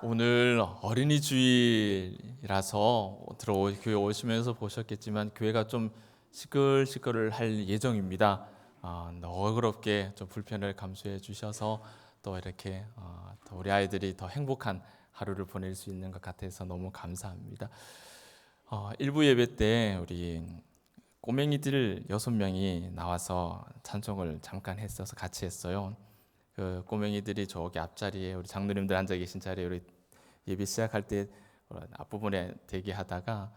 오늘 어린이 주일이라서 교회 오시면서 보셨겠지만 교회가 좀 시끌시끌할 예정입니다. 너그럽게 좀 불편을 감수해 주셔서 또 이렇게 더 우리 아이들이 더 행복한 하루를 보낼 수 있는 것 같아서 너무 감사합니다. 일부 예배 때 우리 꼬맹이들 6명이 나와서 찬송을 잠깐 했어서 같이 했어요. 그 꼬맹이들이 저기 앞자리에 우리 장로님들 앉아 계신 자리에 우리 예배 시작할 때 앞부분에 대기하다가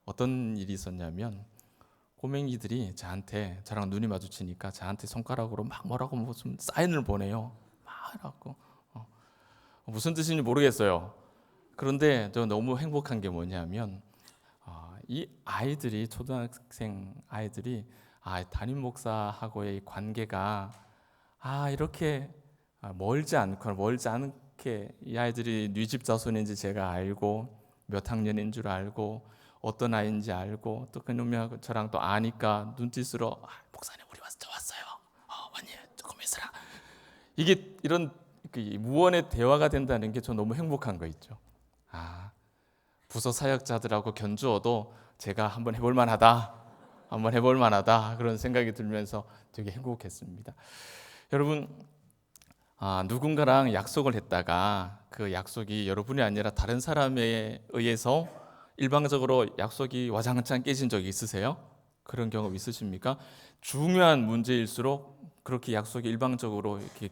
어떤 일이 있었냐면 꼬맹이들이 저랑 눈이 마주치니까 저한테 손가락으로 막 뭐라고 무슨 사인을 보내요. 막이라고 무슨 뜻인지 모르겠어요. 그런데 저 너무 행복한 게 뭐냐면 이 아이들이 초등학생 아이들이 담임 목사하고의 관계가 이렇게 멀지 않게 이 아이들이 네 집 자손인지 제가 알고 몇 학년인 줄 알고 어떤 아이인지 알고 또 그놈이 저랑 또 아니까 눈짓으로 목사님 우리 왔어요. 언니 조금 있으라. 이게 이런 무언의 대화가 된다는 게 저 너무 행복한 거 있죠. 부서 사역자들하고 견주어도 제가 한번 해볼 만하다 그런 생각이 들면서 되게 행복했습니다. 여러분 누군가랑 약속을 했다가 그 약속이 여러분이 아니라 다른 사람에 의해서 일방적으로 약속이 와장창 깨진 적이 있으세요? 그런 경험 있으십니까? 중요한 문제일수록 그렇게 약속이 일방적으로 이렇게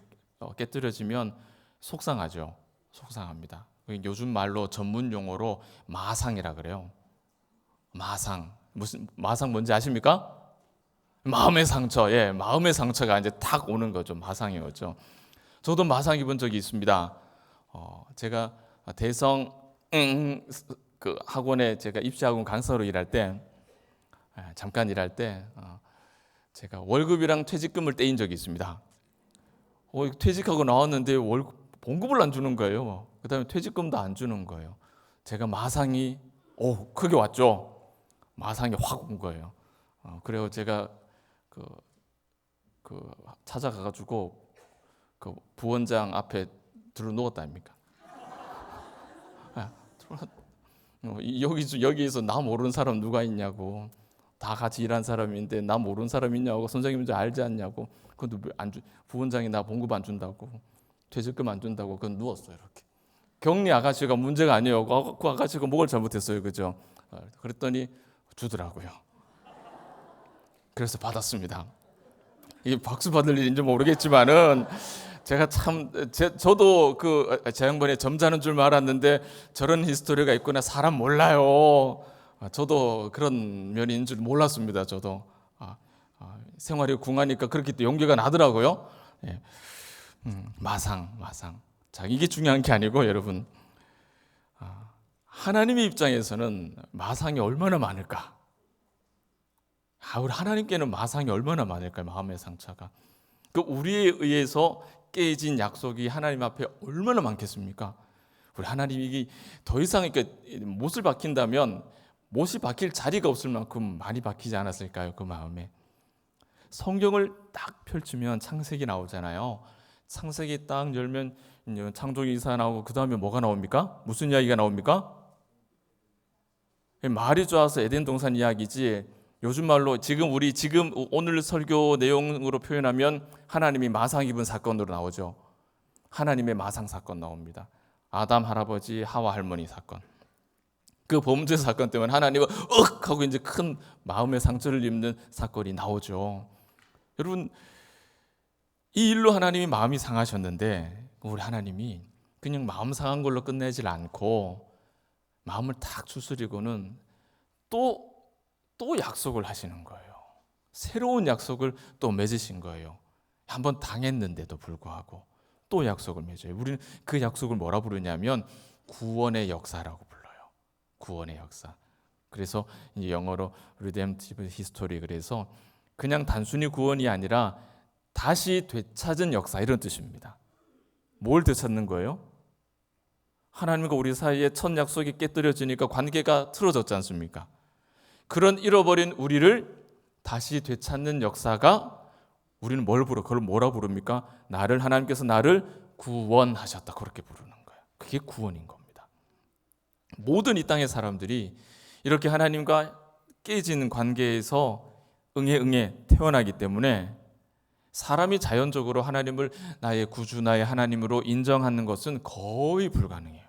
깨뜨려지면 속상하죠. 속상합니다. 요즘 말로 전문 용어로 마상이라 그래요. 마상 뭔지 아십니까? 마음의 상처. 마음의 상처가 이제 탁 오는 거죠. 마상이 오죠. 저도 마상 입은 적이 있습니다. 제가 대성 그 학원에 제가 입시학원 강사로 일할 때 잠깐 일할 때 제가 월급이랑 퇴직금을 떼인 적이 있습니다. 퇴직하고 나왔는데 봉급을 안 주는 거예요. 그다음에 퇴직금도 안 주는 거예요. 제가 마상이 크게 왔죠. 마상이 확 온 거예요. 그래서 제가 찾아가가지고 그 부원장 앞에 들어 누웠다 아닙니까? 여기에서 나 모르는 사람 누가 있냐고. 다 같이 일한 사람인데 나 모르는 사람 있냐고. 선생님들 알지 않냐고. 그것도 부원장이 나 봉급 안 준다고, 퇴직금 안 준다고. 그건 누웠어요. 이렇게. 격리 아가씨가 문제가 아니에요. 그 아가씨가 뭘 잘못했어요, 그죠? 그랬더니 주더라고요. 그래서 받았습니다. 이게 박수 받을 일인지 모르겠지만은 제가 저도 제 양반이 점잖은 줄 알았는데 저런 히스토리가 있구나. 사람 몰라요. 저도 그런 면인 줄 몰랐습니다. 저도 생활이 궁하니까 그렇게 또 용기가 나더라고요. 마상. 자, 이게 중요한 게 아니고 여러분, 하나님의 입장에서는 마상이 얼마나 많을까? 우리 하나님께는 마상이 얼마나 많을까요? 마음의 상처가. 우리에 의해서 깨진 약속이 하나님 앞에 얼마나 많겠습니까? 우리 하나님이 더 이상 못을 박힌다면 못이 박힐 자리가 없을 만큼 많이 박히지 않았을까요? 그 마음에. 성경을 딱 펼치면 창세기 나오잖아요. 창세기 딱 열면 창조기 이사 나오고 그 다음에 뭐가 나옵니까? 무슨 이야기가 나옵니까? 말이 좋아서 에덴 동산 이야기지. 요즘 말로 지금 오늘 설교 내용으로 표현하면 하나님이 마상 입은 사건으로 나오죠. 하나님의 마상 사건 나옵니다. 아담 할아버지, 하와 할머니 사건. 그 범죄 사건 때문에 하나님은 하고 이제 큰 마음의 상처를 입는 사건이 나오죠. 여러분, 이 일로 하나님이 마음이 상하셨는데 우리 하나님이 그냥 마음 상한 걸로 끝내질 않고 마음을 탁 추스리고는 또 약속을 하시는 거예요. 새로운 약속을 또 맺으신 거예요. 한번 당했는데도 불구하고 또 약속을 맺어요. 우리는 그 약속을 뭐라 부르냐면 구원의 역사라고 불러요. 구원의 역사. 그래서 이제 영어로 redemptive history, 그래서 그냥 단순히 구원이 아니라 다시 되찾은 역사, 이런 뜻입니다. 뭘 되찾는 거예요? 하나님과 우리 사이에 첫 약속이 깨뜨려지니까 관계가 틀어졌지 않습니까? 그런 잃어버린 우리를 다시 되찾는 역사가, 우리는 그걸 뭐라 부릅니까? 하나님께서 나를 구원하셨다, 그렇게 부르는 거예요. 그게 구원인 겁니다. 모든 이 땅의 사람들이 이렇게 하나님과 깨진 관계에서 응애 태어나기 때문에 사람이 자연적으로 하나님을 나의 구주, 나의 하나님으로 인정하는 것은 거의 불가능해요.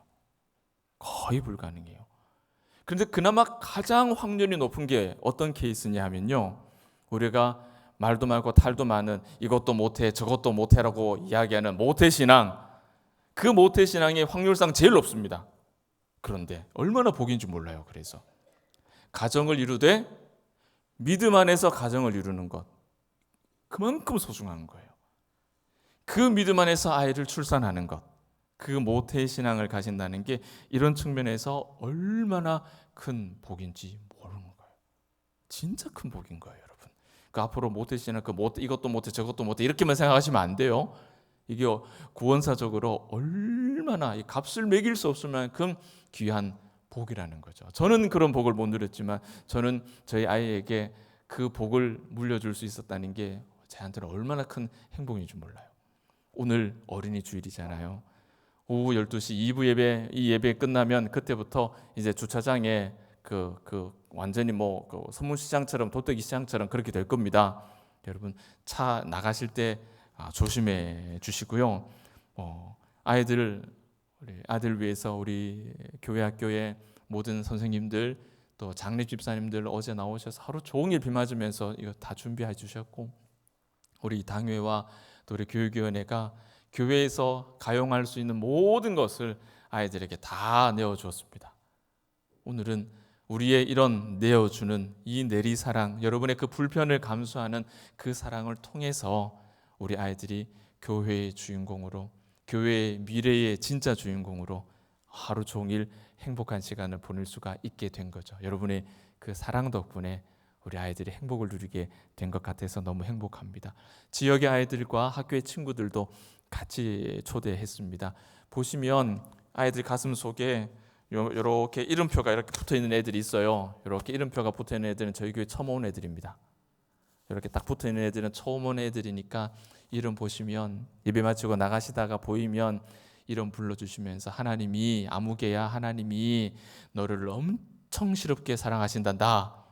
거의 불가능해요. 그런데 그나마 가장 확률이 높은 게 어떤 케이스냐 하면요, 우리가 말도 많고 탈도 많은 이것도 못해 저것도 못해라고 이야기하는 모태신앙, 그 모태신앙의 확률상 제일 높습니다. 그런데 얼마나 복인 줄 몰라요. 그래서 가정을 이루되 믿음 안에서 가정을 이루는 것, 그만큼 소중한 거예요. 그 믿음 안에서 아이를 출산하는 것, 그 모태신앙을 가진다는 게 이런 측면에서 얼마나 큰 복인지 모르는 거예요. 진짜 큰 복인 거예요, 여러분. 그 앞으로 모태신앙, 이것도 못해 저것도 못해 이렇게만 생각하시면 안 돼요. 이게 구원사적으로 얼마나 이 값을 매길 수 없을 만큼 귀한 복이라는 거죠. 저는 그런 복을 못 누렸지만 저는 저희 아이에게 그 복을 물려줄 수 있었다는 게 저한테는 얼마나 큰 행복인 줄 몰라요. 오늘 어린이 주일이잖아요. 오후 12시 2부 예배, 이 예배 끝나면 그때부터 이제 주차장에 완전히 그 선문시장처럼 도떼기 시장처럼 그렇게 될 겁니다. 여러분 차 나가실 때 조심해 주시고요. 우리 아들 위해서 우리 교회 학교의 모든 선생님들 또 장례 집사님들 어제 나오셔서 하루 종일 비 맞으면서 이거 다 준비해 주셨고, 우리 당회와 또 우리 교육위원회가 교회에서 가용할 수 있는 모든 것을 아이들에게 다 내어주었습니다. 오늘은 우리의 이런 내어주는 이 내리사랑, 여러분의 그 불편을 감수하는 그 사랑을 통해서 우리 아이들이 교회의 주인공으로, 교회의 미래의 진짜 주인공으로 하루 종일 행복한 시간을 보낼 수가 있게 된 거죠. 여러분의 그 사랑 덕분에 우리 아이들이 행복을 누리게 된 것 같아서 너무 행복합니다. 지역의 아이들과 학교의 친구들도 같이 초대했습니다. 보시면 아이들 가슴 속에 이렇게 이름표가 이렇게 붙어 있는 애들이 있어요. 이렇게 이름표가 붙어 있는 애들은 저희 교회 처음 온 애들입니다. 이렇게 딱 붙어 있는 애들은 처음 온 애들이니까 이름 보시면 예배 마치고 나가시다가 보이면 이름 불러주시면서 하나님이 아무개야, 하나님이 너를 엄청 시럽게 사랑하신단다,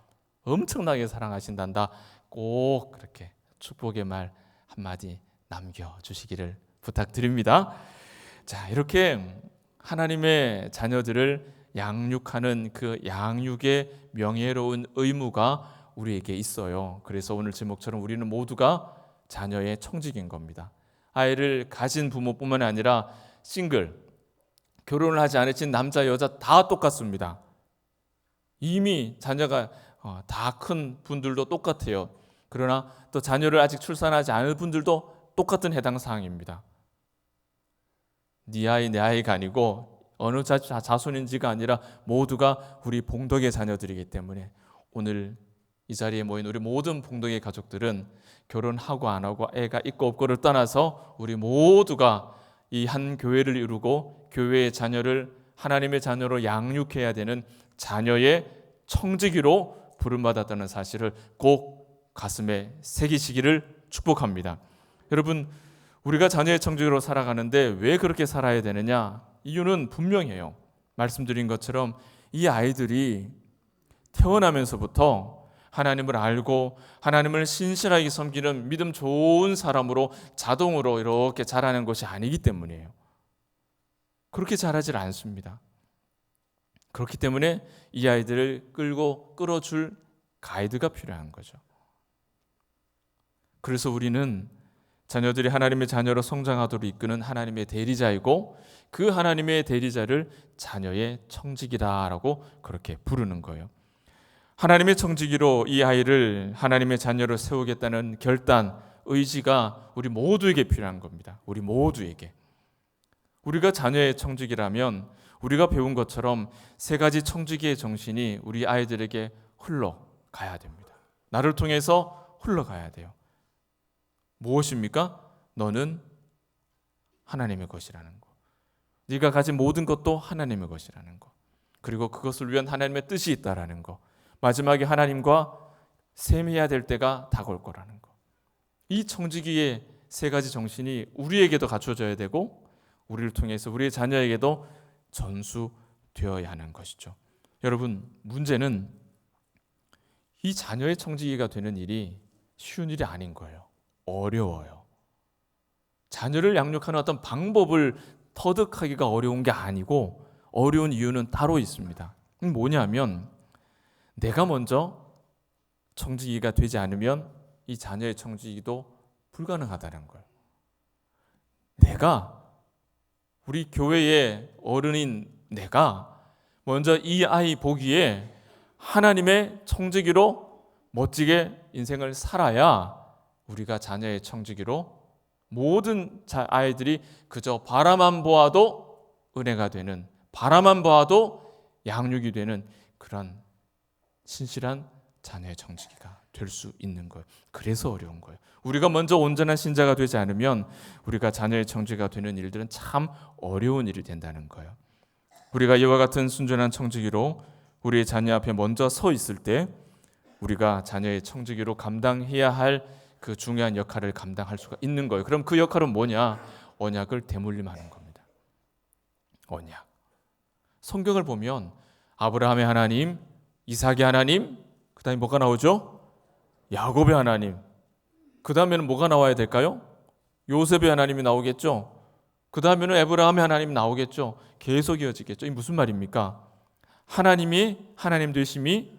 엄청나게 사랑하신단다, 꼭 그렇게 축복의 말 한마디 남겨주시기를 부탁드립니다. 자, 이렇게 하나님의 자녀들을 양육하는 그 양육의 명예로운 의무가 우리에게 있어요. 그래서 오늘 제목처럼 우리는 모두가 자녀의 청직인 겁니다. 아이를 가진 부모뿐만 아니라 싱글, 결혼을 하지 않으신 남자 여자 다 똑같습니다. 이미 자녀가 다 큰 분들도 똑같아요. 그러나 또 자녀를 아직 출산하지 않은 분들도 똑같은 해당 사항입니다. 네 아이 내 아이가 아니고 어느 자손인지가 아니라 모두가 우리 봉덕의 자녀들이기 때문에 오늘 이 자리에 모인 우리 모든 봉덕의 가족들은 결혼하고 안 하고 애가 있고 없고를 떠나서 우리 모두가 이 한 교회를 이루고 교회의 자녀를 하나님의 자녀로 양육해야 되는 자녀의 청지기로 부름받았다는 사실을 꼭 가슴에 새기시기를 축복합니다. 여러분, 우리가 자녀의 청지기로 살아가는데 왜 그렇게 살아야 되느냐? 이유는 분명해요. 말씀드린 것처럼 이 아이들이 태어나면서부터 하나님을 알고 하나님을 신실하게 섬기는 믿음 좋은 사람으로 자동으로 이렇게 자라는 것이 아니기 때문이에요. 그렇게 자라질 않습니다. 그렇기 때문에 이 아이들을 끌어줄 가이드가 필요한 거죠. 그래서 우리는 자녀들이 하나님의 자녀로 성장하도록 이끄는 하나님의 대리자이고 그 하나님의 대리자를 자녀의 청지기라라고 그렇게 부르는 거예요. 하나님의 청지기로 이 아이를 하나님의 자녀로 세우겠다는 결단, 의지가 우리 모두에게 필요한 겁니다. 우리 모두에게. 우리가 자녀의 청지기라면 우리가 배운 것처럼 세 가지 청지기의 정신이 우리 아이들에게 흘러가야 됩니다. 나를 통해서 흘러가야 돼요. 무엇입니까? 너는 하나님의 것이라는 거. 네가 가진 모든 것도 하나님의 것이라는 거. 그리고 그것을 위한 하나님의 뜻이 있다라는 거. 마지막에 하나님과 셈해야 될 때가 다가올 거라는 거. 이 청지기의 세 가지 정신이 우리에게도 갖춰져야 되고 우리를 통해서 우리의 자녀에게도 전수되어야 하는 것이죠. 여러분, 문제는 이 자녀의 청지기가 되는 일이 쉬운 일이 아닌 거예요. 어려워요. 자녀를 양육하는 어떤 방법을 터득하기가 어려운 게 아니고 어려운 이유는 따로 있습니다. 뭐냐면 내가 먼저 청지기가 되지 않으면 이 자녀의 청지기도 불가능하다는 거예요. 내가, 우리 교회의 어른인 내가 먼저 이 아이 보기에 하나님의 청지기로 멋지게 인생을 살아야 우리가 자녀의 청지기로 모든 아이들이 그저 바라만 보아도 은혜가 되는, 바라만 보아도 양육이 되는 그런 신실한 자녀의 청지기가 될 수 있는 거예요. 그래서 어려운 거예요. 우리가 먼저 온전한 신자가 되지 않으면 우리가 자녀의 청지기가 되는 일들은 참 어려운 일이 된다는 거예요. 우리가 이와 같은 순전한 청지기로 우리의 자녀 앞에 먼저 서 있을 때 우리가 자녀의 청지기로 감당해야 할 그 중요한 역할을 감당할 수가 있는 거예요. 그럼 그 역할은 뭐냐? 언약을 대물림하는 겁니다. 언약. 성경을 보면 아브라함의 하나님, 이삭의 하나님, 그 다음에 뭐가 나오죠? 야곱의 하나님. 그 다음에는 뭐가 나와야 될까요? 요셉의 하나님이 나오겠죠? 그 다음에는 에브라함의 하나님이 나오겠죠? 계속 이어지겠죠? 이게 무슨 말입니까? 하나님이 하나님 되심이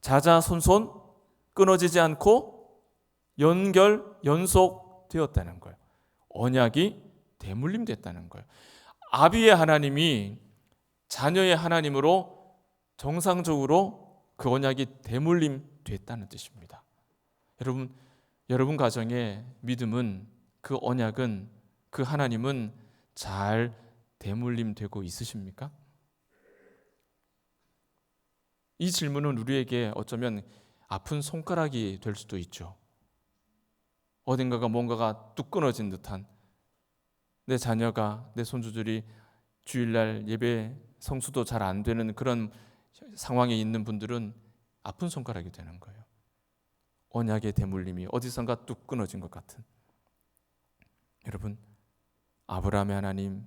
자자손손 끊어지지 않고 연속되었다는 거예요. 언약이 대물림됐다는 거예요. 아비의 하나님이 자녀의 하나님으로 정상적으로 그 언약이 대물림됐다는 뜻입니다. 여러분 가정의 믿음은, 그 언약은, 그 하나님은 잘 대물림되고 있으십니까? 이 질문은 우리에게 어쩌면 아픈 손가락이 될 수도 있죠. 어딘가가 뭔가가 뚝 끊어진 듯한, 내 자녀가, 내 손주들이 주일날 예배 성수도 잘 안 되는 그런 상황에 있는 분들은 아픈 손가락이 되는 거예요. 언약의 대물림이 어디선가 뚝 끊어진 것 같은. 여러분, 아브라함의 하나님,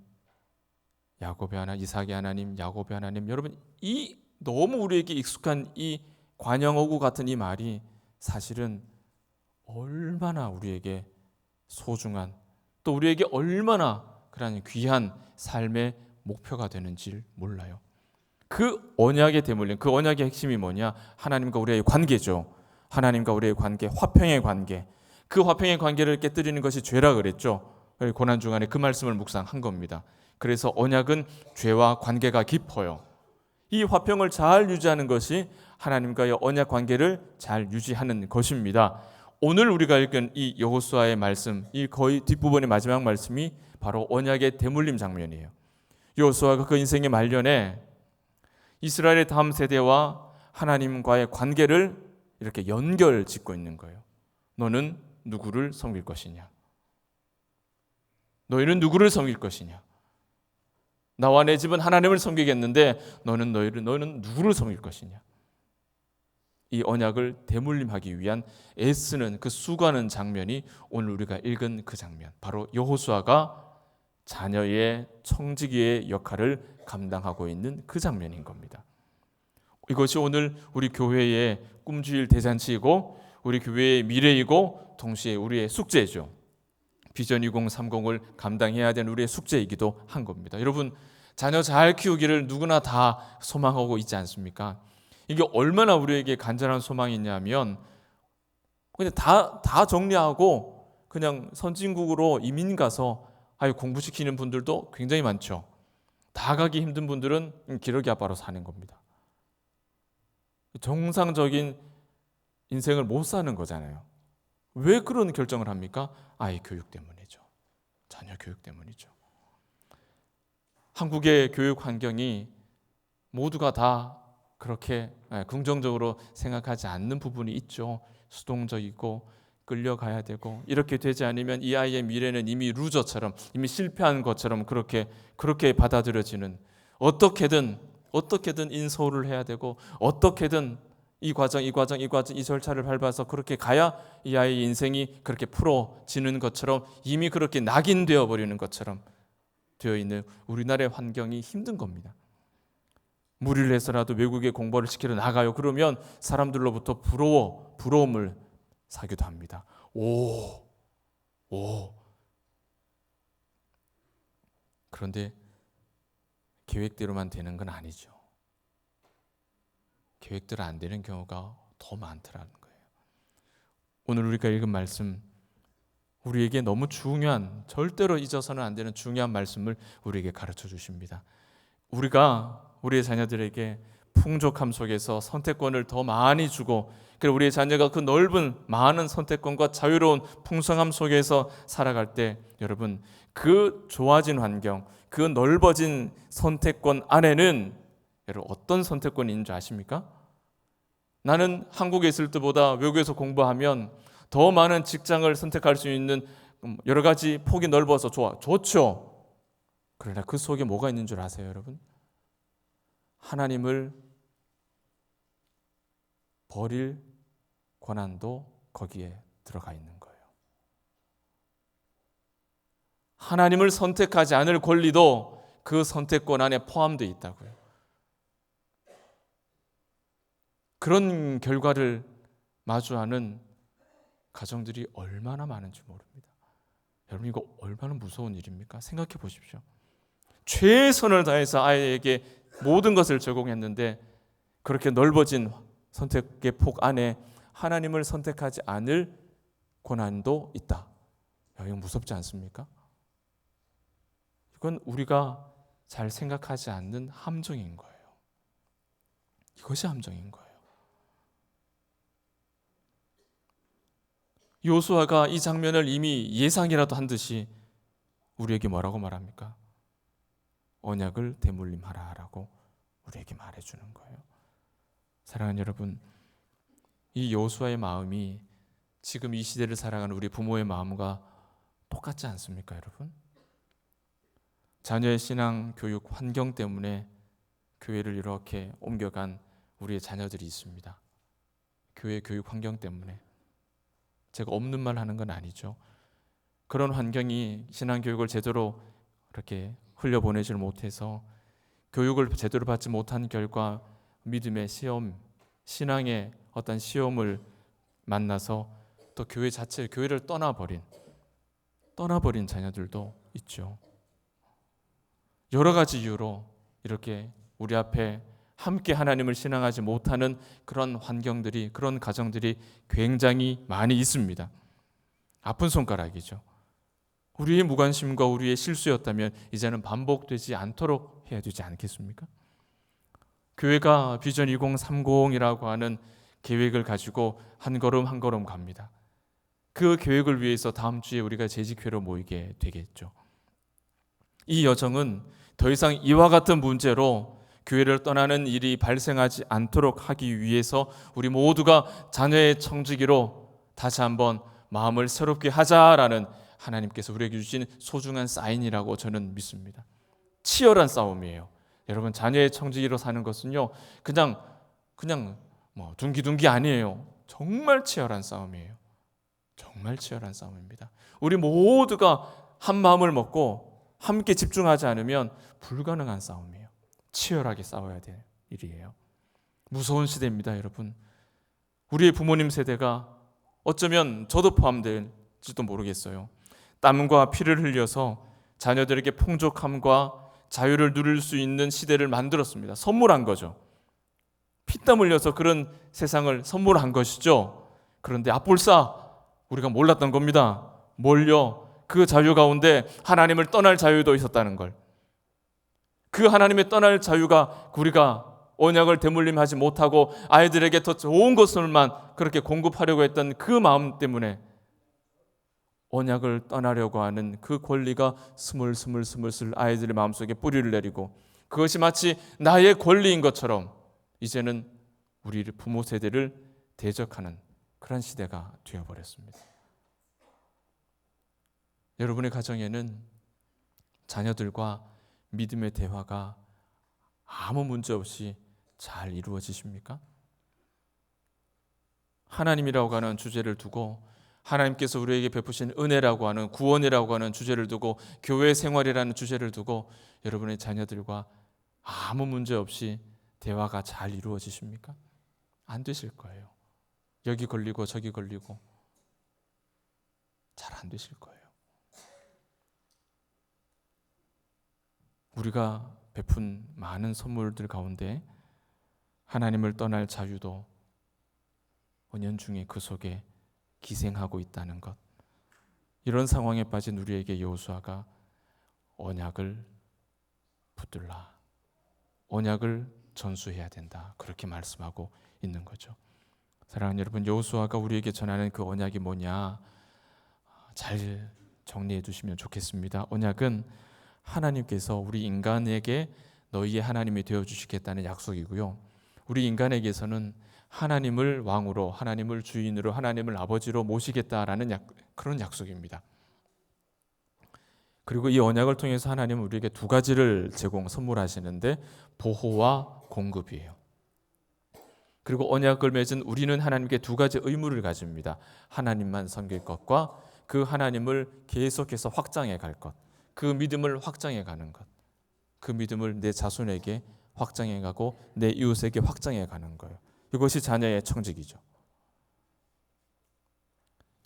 야곱의 하나님, 이삭의 하나님, 야곱의 하나님, 여러분, 이 너무 우리에게 익숙한 이 관영어구 같은 이 말이 사실은 얼마나 우리에게 소중한, 또 우리에게 얼마나 그런 귀한 삶의 목표가 되는지 몰라요. 그 언약의 대물림, 그 언약의 핵심이 뭐냐? 하나님과 우리의 관계죠. 하나님과 우리의 관계, 화평의 관계. 그 화평의 관계를 깨뜨리는 것이 죄라 그랬죠. 고난 중간에 그 말씀을 묵상한 겁니다. 그래서 언약은 죄와 관계가 깊어요. 이 화평을 잘 유지하는 것이 하나님과의 언약 관계를 잘 유지하는 것입니다. 오늘 우리가 읽은 이 여호수아의 말씀, 이 거의 뒷부분의 마지막 말씀이 바로 언약의 대물림 장면이에요. 여호수아가 그 인생의 말년에 이스라엘의 다음 세대와 하나님과의 관계를 이렇게 연결 짓고 있는 거예요. 너는 누구를 섬길 것이냐? 너희는 누구를 섬길 것이냐? 나와 내 집은 하나님을 섬기겠는데 너는 누구를 섬길 것이냐? 이 언약을 대물림하기 위한 애쓰는 그 수고하는 장면이 오늘 우리가 읽은 그 장면, 바로 여호수아가 자녀의 청지기의 역할을 감당하고 있는 그 장면인 겁니다. 이것이 오늘 우리 교회의 꿈주일 대잔치이고 우리 교회의 미래이고 동시에 우리의 숙제죠. 비전 2030을 감당해야 되는 우리의 숙제이기도 한 겁니다. 여러분, 자녀 잘 키우기를 누구나 다 소망하고 있지 않습니까? 이게 얼마나 우리에게 간절한 소망이 있냐면 그냥 다 정리하고 그냥 선진국으로 이민 가서 공부시키는 분들도 굉장히 많죠. 다 가기 힘든 분들은 기러기 아빠로 사는 겁니다. 정상적인 인생을 못 사는 거잖아요. 왜 그런 결정을 합니까? 아이 교육 때문이죠. 자녀 교육 때문이죠. 한국의 교육 환경이 모두가 다 그렇게 긍정적으로 생각하지 않는 부분이 있죠. 수동적이고 끌려가야 되고, 이렇게 되지 않으면 이 아이의 미래는 이미 루저처럼, 이미 실패한 것처럼 그렇게 받아들여지는, 어떻게든 인서울을 해야 되고 어떻게든 이 절차를 밟아서 그렇게 가야 이 아이의 인생이 그렇게 풀어지는 것처럼, 이미 그렇게 낙인되어 버리는 것처럼 되어 있는 우리나라의 환경이 힘든 겁니다. 무리를 해서라도 외국에 공부를 시키러 나가요. 그러면 사람들로부터 부러움을 사기도 합니다. 오. 그런데 계획대로만 되는 건 아니죠. 계획대로 안 되는 경우가 더 많더라는 거예요. 오늘 우리가 읽은 말씀, 우리에게 너무 중요한, 절대로 잊어서는 안 되는 중요한 말씀을 우리에게 가르쳐 주십니다. 우리가 우리의 자녀들에게 풍족함 속에서 선택권을 더 많이 주고, 그리고 우리의 자녀가 그 넓은 많은 선택권과 자유로운 풍성함 속에서 살아갈 때, 여러분, 그 좋아진 환경, 그 넓어진 선택권 안에는 여러분 어떤 선택권이 있는 줄 아십니까? 나는 한국에 있을 때보다 외국에서 공부하면 더 많은 직장을 선택할 수 있는 여러 가지 폭이 넓어서 좋죠. 그러나 그 속에 뭐가 있는 줄 아세요, 여러분? 하나님을 버릴 권한도 거기에 들어가 있는 거예요. 하나님을 선택하지 않을 권리도 그 선택권 안에 포함되어 있다고요. 그런 결과를 마주하는 가정들이 얼마나 많은지 모릅니다. 여러분, 이거 얼마나 무서운 일입니까? 생각해 보십시오. 최선을 다해서 아이에게 모든 것을 제공했는데 그렇게 넓어진 선택의 폭 안에 하나님을 선택하지 않을 권한도 있다. 이거 무섭지 않습니까? 이건 우리가 잘 생각하지 않는 함정인 거예요. 이것이 함정인 거예요. 요수아가 이 장면을 이미 예상이라도 한 듯이 우리에게 뭐라고 말합니까? 언약을 대물림하라라고 우리에게 말해주는 거예요. 사랑하는 여러분, 이 요수아의 마음이 지금 이 시대를 살아가는 우리 부모의 마음과 똑같지 않습니까, 여러분? 자녀의 신앙 교육 환경 때문에 교회를 이렇게 옮겨간 우리의 자녀들이 있습니다. 교회 교육 환경 때문에. 제가 없는 말 하는 건 아니죠. 그런 환경이 신앙 교육을 제대로 이렇게 흘려보내질 못해서 교육을 제대로 받지 못한 결과 믿음의 시험, 신앙의 어떤 시험을 만나서 또 교회 자체, 교회를 떠나버린 자녀들도 있죠. 여러 가지 이유로 이렇게 우리 앞에 함께 하나님을 신앙하지 못하는 그런 환경들이, 그런 가정들이 굉장히 많이 있습니다. 아픈 손가락이죠. 우리의 무관심과 우리의 실수였다면 이제는 반복되지 않도록 해야 되지 않겠습니까? 교회가 비전 2030이라고 하는 계획을 가지고 한 걸음 한 걸음 갑니다. 그 계획을 위해서 다음 주에 우리가 재직회로 모이게 되겠죠. 이 여정은 더 이상 이와 같은 문제로 교회를 떠나는 일이 발생하지 않도록 하기 위해서 우리 모두가 자녀의 청지기로 다시 한번 마음을 새롭게 하자라는 하나님께서 우리에게 주신 소중한 사인이라고 저는 믿습니다. 치열한 싸움이에요. 여러분, 자녀의 청지기로 사는 것은요, 그냥 뭐 둥기둥기 아니에요. 정말 치열한 싸움이에요. 정말 치열한 싸움입니다. 우리 모두가 한 마음을 먹고 함께 집중하지 않으면 불가능한 싸움이에요. 치열하게 싸워야 될 일이에요. 무서운 시대입니다, 여러분. 우리의 부모님 세대가 어쩌면 저도 포함될지도 모르겠어요. 땀과 피를 흘려서 자녀들에게 풍족함과 자유를 누릴 수 있는 시대를 만들었습니다. 선물한 거죠. 피땀 흘려서 그런 세상을 선물한 것이죠. 그런데 앞볼싸 우리가 몰랐던 겁니다. 뭘요? 그 자유 가운데 하나님을 떠날 자유도 있었다는 걸. 그 하나님의 떠날 자유가 우리가 언약을 대물림하지 못하고 아이들에게 더 좋은 것을만 그렇게 공급하려고 했던 그 마음 때문에 언약을 떠나려고 하는 그 권리가 스물스물 아이들의 마음속에 뿌리를 내리고 그것이 마치 나의 권리인 것처럼 이제는 우리 부모 세대를 대적하는 그런 시대가 되어버렸습니다. 여러분의 가정에는 자녀들과 믿음의 대화가 아무 문제 없이 잘 이루어지십니까? 하나님이라고 하는 주제를 두고 하나님께서 우리에게 베푸신 은혜라고 하는, 구원이라고 하는 주제를 두고, 교회 생활이라는 주제를 두고 여러분의 자녀들과 아무 문제 없이 대화가 잘 이루어지십니까? 안 되실 거예요. 여기 걸리고 저기 걸리고 잘 안 되실 거예요. 우리가 베푼 많은 선물들 가운데 하나님을 떠날 자유도 은연중에 그 속에 기생하고 있다는 것, 이런 상황에 빠진 우리에게 여호수아가 언약을 붙들라, 언약을 전수해야 된다, 그렇게 말씀하고 있는 거죠. 사랑하는 여러분, 여호수아가 우리에게 전하는 그 언약이 뭐냐, 잘 정리해 두시면 좋겠습니다. 언약은 하나님께서 우리 인간에게 너희의 하나님이 되어주시겠다는 약속이고요, 우리 인간에게서는 하나님을 왕으로, 하나님을 주인으로, 하나님을 아버지로 모시겠다라는 그런 약속입니다. 그리고 이 언약을 통해서 하나님은 우리에게 두 가지를 선물하시는데, 보호와 공급이에요. 그리고 언약을 맺은 우리는 하나님께 두 가지 의무를 가집니다. 하나님만 섬길 것과 그 하나님을 계속해서 확장해 갈 것, 그 믿음을 확장해 가는 것, 그 믿음을 내 자손에게 확장해 가고 내 이웃에게 확장해 가는 거예요. 이것이 자녀의 청직이죠.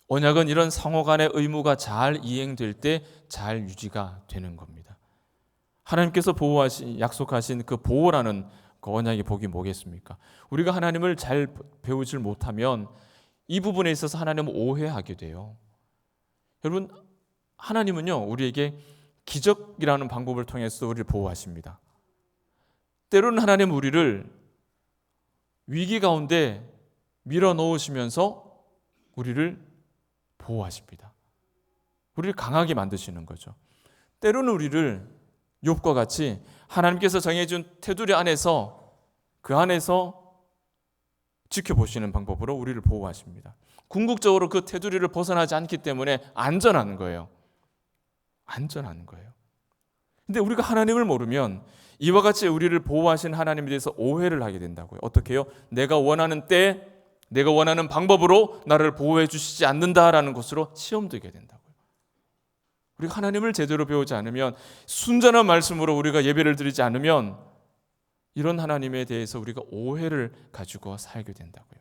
언약은 이런 상호 간의 의무가 잘 이행될 때 잘 유지가 되는 겁니다. 하나님께서 약속하신 그 보호라는 그 언약의 복이 뭐겠습니까? 우리가 하나님을 잘 배우질 못하면 이 부분에 있어서 하나님을 오해하게 돼요. 여러분, 하나님은요, 우리에게 기적이라는 방법을 통해서 우리를 보호하십니다. 때로는 하나님은 우리를 위기 가운데 밀어넣으시면서 우리를 보호하십니다. 우리를 강하게 만드시는 거죠. 때로는 우리를 욥과 같이 하나님께서 정해준 테두리 안에서, 그 안에서 지켜보시는 방법으로 우리를 보호하십니다. 궁극적으로 그 테두리를 벗어나지 않기 때문에 안전한 거예요. 안전한 거예요. 근데 우리가 하나님을 모르면 이와 같이 우리를 보호하신 하나님에 대해서 오해를 하게 된다고요. 어떻게 해요? 내가 원하는 때에 내가 원하는 방법으로 나를 보호해 주시지 않는다라는 것으로 시험되게 된다고요. 우리가 하나님을 제대로 배우지 않으면, 순전한 말씀으로 우리가 예배를 드리지 않으면 이런 하나님에 대해서 우리가 오해를 가지고 살게 된다고요.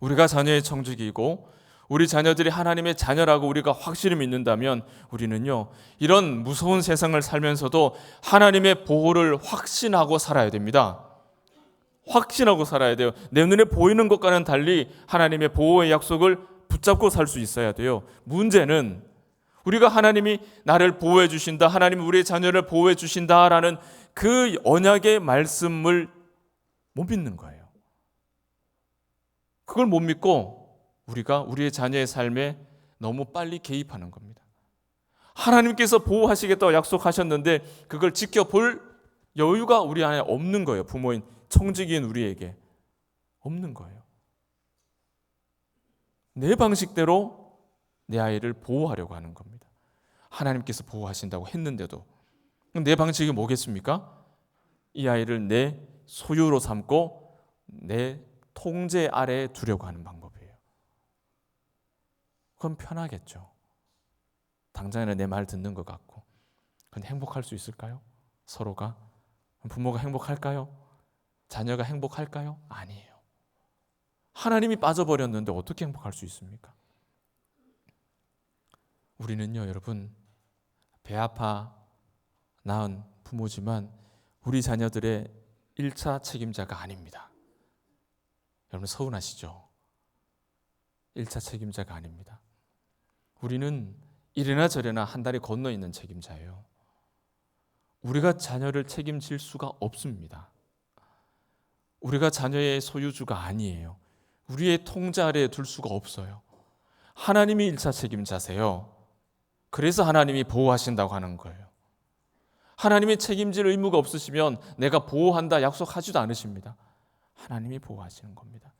우리가 자녀의 청직이고 우리 자녀들이 하나님의 자녀라고 우리가 확실히 믿는다면 우리는요, 이런 무서운 세상을 살면서도 하나님의 보호를 확신하고 살아야 됩니다. 확신하고 살아야 돼요. 내 눈에 보이는 것과는 달리 하나님의 보호의 약속을 붙잡고 살 수 있어야 돼요. 문제는 우리가 하나님이 나를 보호해 주신다, 하나님이 우리의 자녀를 보호해 주신다라는 그 언약의 말씀을 못 믿는 거예요. 그걸 못 믿고 우리가 우리의 자녀의 삶에 너무 빨리 개입하는 겁니다. 하나님께서 보호하시겠다고 약속하셨는데 그걸 지켜볼 여유가 우리 안에 없는 거예요. 부모인, 청직인 우리에게 없는 거예요. 내 방식대로 내 아이를 보호하려고 하는 겁니다. 하나님께서 보호하신다고 했는데도 내 방식이 뭐겠습니까? 이 아이를 내 소유로 삼고 내 통제 아래에 두려고 하는 방법이에요. 그건 편하겠죠. 당장에는 내 말 듣는 것 같고. 그건 행복할 수 있을까요? 서로가? 부모가 행복할까요? 자녀가 행복할까요? 아니에요. 하나님이 빠져버렸는데 어떻게 행복할 수 있습니까? 우리는요, 여러분, 배 아파 낳은 부모지만 우리 자녀들의 1차 책임자가 아닙니다. 여러분 서운하시죠? 1차 책임자가 아닙니다. 우리는 이래나 저래나 한 달이 건너 있는 책임자예요. 우리가 자녀를 책임질 수가 없습니다. 우리가 자녀의 소유주가 아니에요. 우리의 통제 아래에 둘 수가 없어요. 하나님이 1차 책임자세요. 그래서 하나님이 보호하신다고 하는 거예요. 하나님이 책임질 의무가 없으시면 내가 보호한다 약속하지도 않으십니다. 하나님이 보호하시는 겁니다.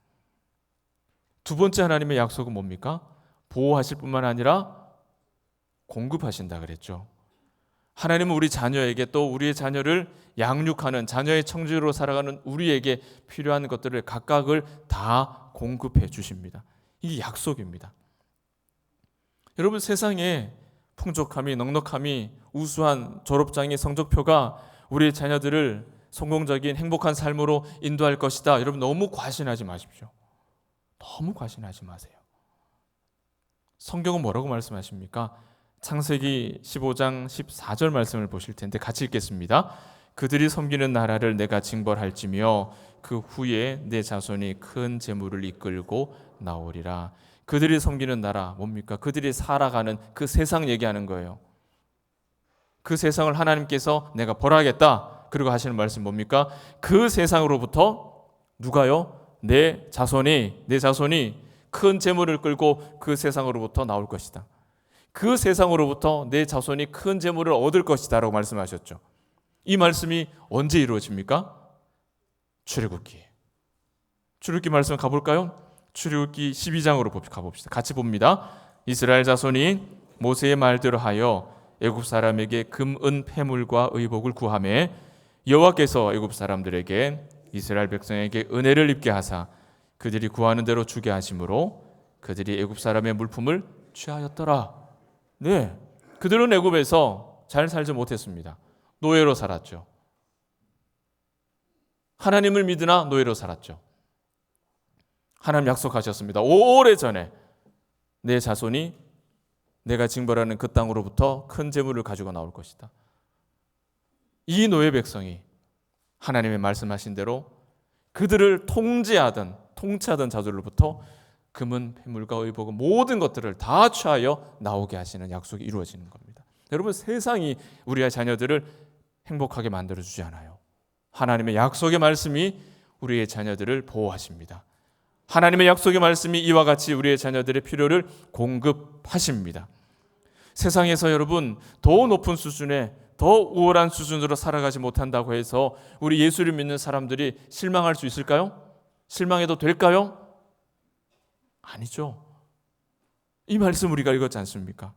두 번째 하나님의 약속은 뭡니까? 보호하실 뿐만 아니라 공급하신다 그랬죠. 하나님은 우리 자녀에게, 또 우리의 자녀를 양육하는, 자녀의 청지로 살아가는 우리에게 필요한 것들을 각각을 다 공급해 주십니다. 이게 약속입니다. 여러분, 세상에 풍족함이, 넉넉함이, 우수한 졸업장의 성적표가 우리 자녀들을 성공적인 행복한 삶으로 인도할 것이다. 여러분, 너무 과신하지 마십시오. 너무 과신하지 마세요. 성경은 뭐라고 말씀하십니까? 창세기 15장 14절 말씀을 보실 텐데 같이 읽겠습니다. 그들이 섬기는 나라를 내가 징벌할지며 그 후에 내 자손이 큰 재물을 이끌고 나오리라. 그들이 섬기는 나라 뭡니까? 그들이 살아가는 그 세상 얘기하는 거예요. 그 세상을 하나님께서 내가 벌하겠다. 그리고 하시는 말씀 뭡니까? 그 세상으로부터 누가요? 내 자손이 큰 재물을 끌고 그 세상으로부터 나올 것이다. 그 세상으로부터 내 자손이 큰 재물을 얻을 것이다 라고 말씀하셨죠. 이 말씀이 언제 이루어집니까? 출애굽기 말씀 가볼까요? 출애굽기 12장으로 가봅시다. 같이 봅니다. 이스라엘 자손이 모세의 말대로 하여 애굽 사람에게 금, 은, 패물과 의복을 구하매 여호와께서 애굽 사람들에게 이스라엘 백성에게 은혜를 입게 하사 그들이 구하는 대로 주게 하심으로 그들이 애굽 사람의 물품을 취하였더라. 네, 그들은 애굽에서 잘 살지 못했습니다. 노예로 살았죠. 하나님을 믿으나 노예로 살았죠. 하나님 약속하셨습니다. 오래전에 내 자손이 내가 징벌하는 그 땅으로부터 큰 재물을 가지고 나올 것이다. 이 노예 백성이 하나님의 말씀하신 대로 그들을 통치하던 자들로부터 금은, 패물과 의복은 모든 것들을 다 취하여 나오게 하시는 약속이 이루어지는 겁니다. 여러분, 세상이 우리의 자녀들을 행복하게 만들어주지 않아요. 하나님의 약속의 말씀이 우리의 자녀들을 보호하십니다. 하나님의 약속의 말씀이 이와 같이 우리의 자녀들의 필요를 공급하십니다. 세상에서 여러분 더 높은 수준의 더 우월한 수준으로 살아가지 못한다고 해서 우리 예수를 믿는 사람들이 실망할 수 있을까요? 실망해도 될까요? 아니죠. 이 말씀 우리가 읽었지 않습니까?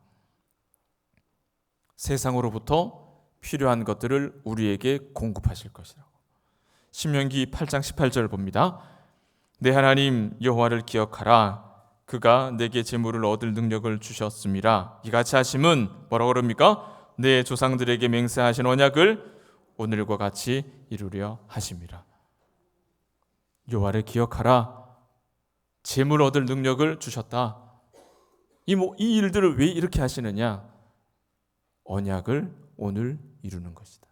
세상으로부터 필요한 것들을 우리에게 공급하실 것이라고. 신명기 8장 18절 봅니다. 내 하나님 여호와를 기억하라. 그가 내게 재물을 얻을 능력을 주셨음이라. 이같이 하심은 뭐라고 그럽니까? 내 조상들에게 맹세하신 언약을 오늘과 같이 이루려 하심이라. 여호와를 기억하라. 재물 얻을 능력을 주셨다. 이 일들을 왜 이렇게 하시느냐? 언약을 오늘 이루는 것이다.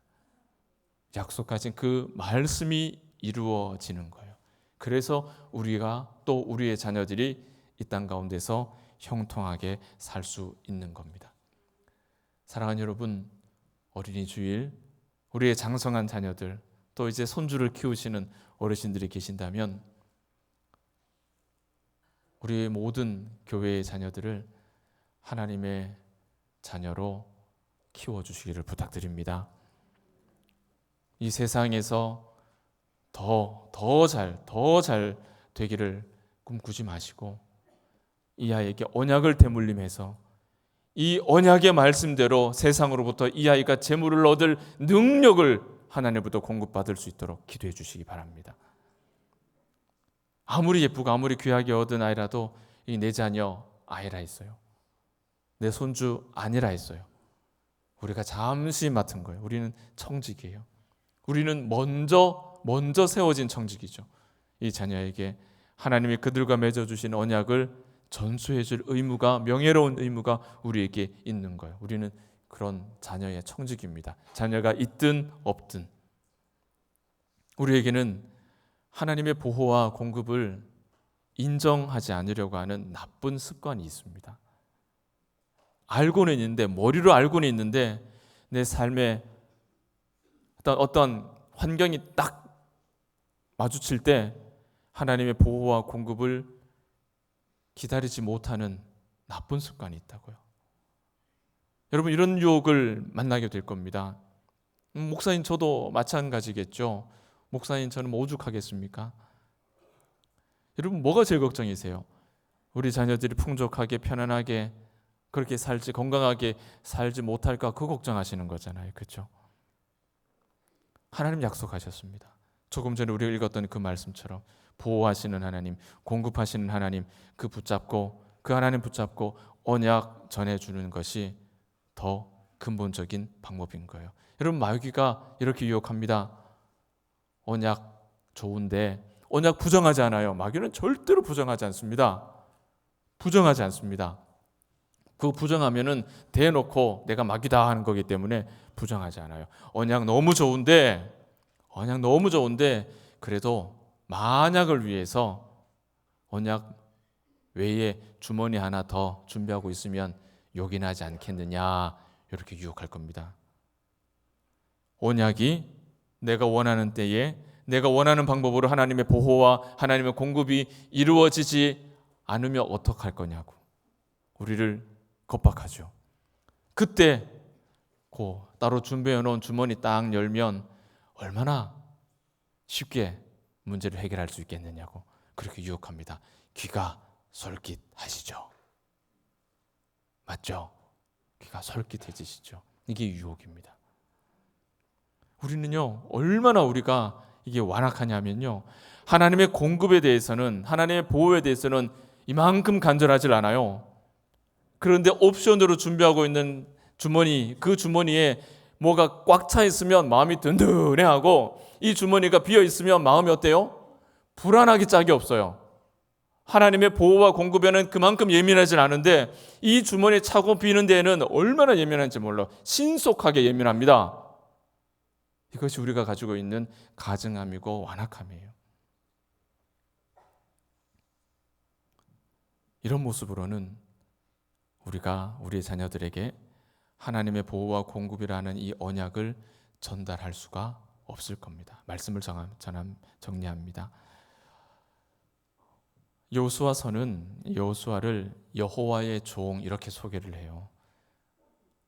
약속하신 그 말씀이 이루어지는 거예요. 그래서 우리가 또 우리의 자녀들이 이 땅 가운데서 형통하게 살 수 있는 겁니다. 사랑하는 여러분, 어린이 주일 우리의 장성한 자녀들 또 이제 손주를 키우시는 어르신들이 계신다면 우리의 모든 교회의 자녀들을 하나님의 자녀로 키워주시기를 부탁드립니다. 이 세상에서 더 잘 되기를 꿈꾸지 마시고 이 아이에게 언약을 대물림해서 이 언약의 말씀대로 세상으로부터 이 아이가 재물을 얻을 능력을 하나님부터 공급받을 수 있도록 기도해 주시기 바랍니다. 아무리 예쁘고 아무리 귀하게 얻은 아이라도 이 내 자녀 아이라 했어요. 내 손주 아니라 했어요. 우리가 잠시 맡은 거예요. 우리는 청직이에요. 우리는 먼저 세워진 청직이죠. 이 자녀에게 하나님이 그들과 맺어주신 언약을 전수해 줄 의무가, 명예로운 의무가 우리에게 있는 거예요. 우리는 그런 자녀의 청직입니다. 자녀가 있든 없든 우리에게는 하나님의 보호와 공급을 인정하지 않으려고 하는 나쁜 습관이 있습니다. 알고는 있는데, 머리로 알고는 있는데 내 삶에 어떤 환경이 딱 마주칠 때 하나님의 보호와 공급을 기다리지 못하는 나쁜 습관이 있다고요. 여러분, 이런 유혹을 만나게 될 겁니다. 목사님, 저도 마찬가지겠죠. 목사님, 저는 뭐 오죽하겠습니까? 여러분, 뭐가 제일 걱정이세요? 우리 자녀들이 풍족하게 편안하게 그렇게 살지, 건강하게 살지 못할까, 그 걱정하시는 거잖아요. 그렇죠? 하나님 약속하셨습니다. 조금 전에 우리가 읽었던 그 말씀처럼 보호하시는 하나님, 공급하시는 하나님, 그 붙잡고 그 하나님 붙잡고 언약 전해주는 것이 더 근본적인 방법인 거예요. 여러분, 마귀가 이렇게 유혹합니다. 언약 좋은데 언약 부정하지 않아요. 마귀는 절대로 부정하지 않습니다. 부정하지 않습니다. 그 부정하면은 대놓고 내가 마귀다 하는 거기 때문에 부정하지 않아요. 언약 너무 좋은데 그래도 만약을 위해서 언약 외에 주머니 하나 더 준비하고 있으면 요긴하지 않겠느냐, 이렇게 유혹할 겁니다. 언약이 내가 원하는 때에 내가 원하는 방법으로 하나님의 보호와 하나님의 공급이 이루어지지 않으면 어떡할 거냐고 우리를 겁박하죠. 그때 따로 준비해 놓은 주머니 딱 열면 얼마나 쉽게 문제를 해결할 수 있겠느냐고 그렇게 유혹합니다. 귀가 솔깃하시죠? 맞죠? 귀가 솔깃해지시죠? 이게 유혹입니다. 우리는요, 얼마나 우리가 이게 완악하냐면요, 하나님의 공급에 대해서는, 하나님의 보호에 대해서는 이만큼 간절하질 않아요. 그런데 옵션으로 준비하고 있는 주머니, 그 주머니에 뭐가 꽉 차 있으면 마음이 든든해하고, 이 주머니가 비어 있으면 마음이 어때요? 불안하기 짝이 없어요. 하나님의 보호와 공급에는 그만큼 예민하진 않은데 이 주머니 차고 비는 데에는 얼마나 예민한지 몰라. 신속하게 예민합니다. 이것이 우리가 가지고 있는 가증함이고 완악함이에요. 이런 모습으로는 우리가 우리의 자녀들에게 하나님의 보호와 공급이라는 이 언약을 전달할 수가 없을 겁니다. 말씀을 정리합니다. 여호수아서는 여호수아를 여호와의 종 이렇게 소개를 해요.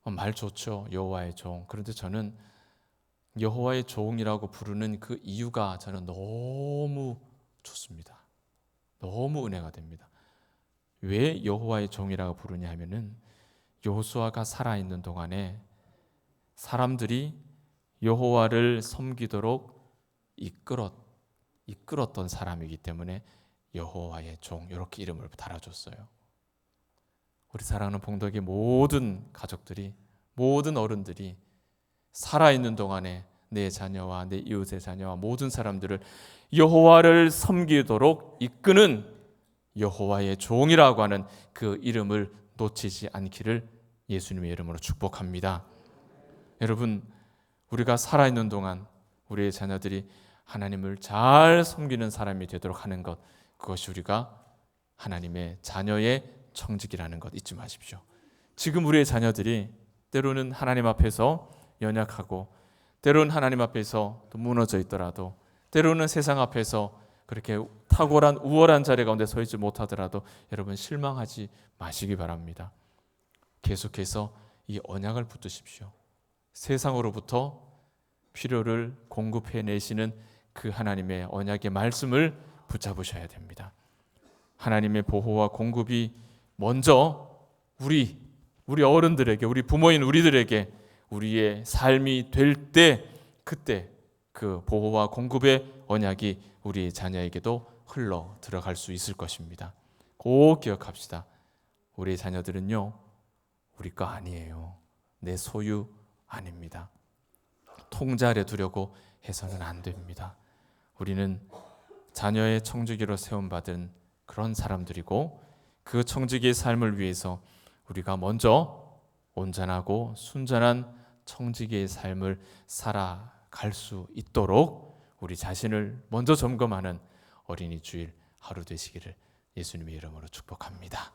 말 좋죠, 여호와의 종. 그런데 저는 여호와의 종이라고 부르는 그 이유가 저는 너무 좋습니다. 너무 은혜가 됩니다. 왜 여호와의 종이라고 부르냐 하면은 여호수아가 살아있는 동안에 사람들이 여호와를 섬기도록 이끌었던 사람이기 때문에 여호와의 종 이렇게 이름을 달아줬어요. 우리 사랑하는 봉덕의 모든 가족들이, 모든 어른들이 살아있는 동안에 내 자녀와 내 이웃의 자녀와 모든 사람들을 여호와를 섬기도록 이끄는 여호와의 종이라고 하는 그 이름을 놓치지 않기를 예수님의 이름으로 축복합니다. 여러분, 우리가 살아있는 동안 우리의 자녀들이 하나님을 잘 섬기는 사람이 되도록 하는 것, 그것이 우리가 하나님의 자녀의 청직이라는 것 잊지 마십시오. 지금 우리의 자녀들이 때로는 하나님 앞에서 연약하고 때로는 하나님 앞에서 또 무너져 있더라도 때로는 세상 앞에서 그렇게 탁월한 우월한 자리 가운데 서 있지 못하더라도 여러분 실망하지 마시기 바랍니다. 계속해서 이 언약을 붙드십시오. 세상으로부터 필요를 공급해내시는 그 하나님의 언약의 말씀을 붙잡으셔야 됩니다. 하나님의 보호와 공급이 먼저 우리 어른들에게, 우리 부모인 우리들에게 우리의 삶이 될 때, 그때 그 보호와 공급의 언약이 우리 자녀에게도 흘러 들어갈 수 있을 것입니다. 꼭 기억합시다. 우리 자녀들은요, 우리 거 아니에요. 내 소유 아닙니다. 통제하려 두려고 해서는 안 됩니다. 우리는 자녀의 청지기로 세움받은 그런 사람들이고, 그 청지기의 삶을 위해서 우리가 먼저 온전하고 순전한 청지기의 삶을 살아갈 수 있도록 우리 자신을 먼저 점검하는 어린이 주일 하루 되시기를 예수님의 이름으로 축복합니다.